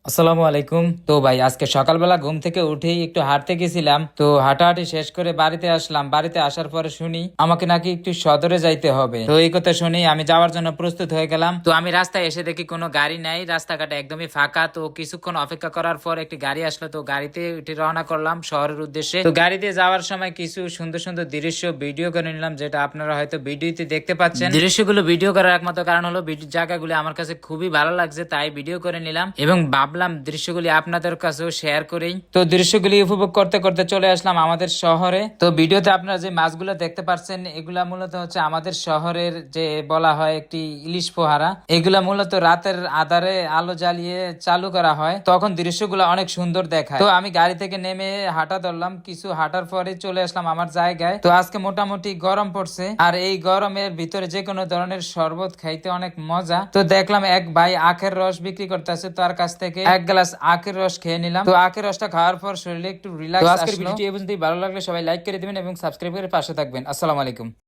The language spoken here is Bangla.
আসসালামু আলাইকুম। তো ভাই আজকে সকালবেলা ঘুম থেকে উঠেই একটু হাঁটতে গেছিলাম, তো হাঁটাহাঁটি শেষ করে বাড়িতে আসলাম। বাড়িতে আসার পরে শুনি আমাকে নাকি একটু সদরে যাইতে হবে। তো এই কথা শুনি আমি যাওয়ার জন্য প্রস্তুত হয়ে গেলাম। তো আমি রাস্তায় এসে দেখি কোনো গাড়ি নাই, রাস্তাঘাট একদমই ফাঁকা। তো কিছুক্ষণ অপেক্ষা করার পর একটি গাড়ি আসলো, তো গাড়িতে উঠে রওনা করলাম শহরের উদ্দেশ্যে। তো গাড়িতে যাওয়ার সময় কিছু সুন্দর সুন্দর দৃশ্য ভিডিও করে নিলাম, যেটা আপনারা হয়তো ভিডিওতে দেখতে পাচ্ছেন। দৃশ্যগুলো ভিডিও করার একমাত্র কারণ হলো জায়গাগুলো আমার কাছে খুবই ভালো লাগছে, তাই ভিডিও করে নিলাম এবং ভাবলাম দৃশ্যগুলি আপনাদের কাছেও শেয়ার করেই। তো দৃশ্যগুলি উপভোগ করতে করতে চলে আসলাম আমাদের শহরে। তো ভিডিওতে আপনারা যে মাছগুলো দেখতে পাচ্ছেন এগুলা মূলত হচ্ছে আমাদের শহরের যে বলা হয় একটি ইলিশ ফোহারা। এগুলা মূলত রাতের আধারে আলো জ্বালিয়ে চালু করা হয়, তখন দৃশ্যগুলো অনেক সুন্দর দেখায়। তো আমি গাড়ি থেকে নেমে হাঁটা ধরলাম, কিছু হাঁটার পরে চলে আসলাম আমার জায়গায়। তো আজকে মোটামুটি গরম পড়ছে, আর এই গরমের ভিতরে যে কোনো ধরনের শরবত খাইতে অনেক মজা। তো দেখলাম এক ভাই আখের রস বিক্রি করতেছে, তার কাছ থেকে এক গ্লাস আখের রস খেয়ে নিলাম। তো আখের রসটা খাওয়ার পর শরীরে একটু রিল্যাক্স। আজকের ভিডিওটি এই পর্যন্তই। ভালো লাগলে সবাই লাইক করে দিবেন এবং সাবস্ক্রাইব করে পাশে থাকবেন। আসসালামু আলাইকুম।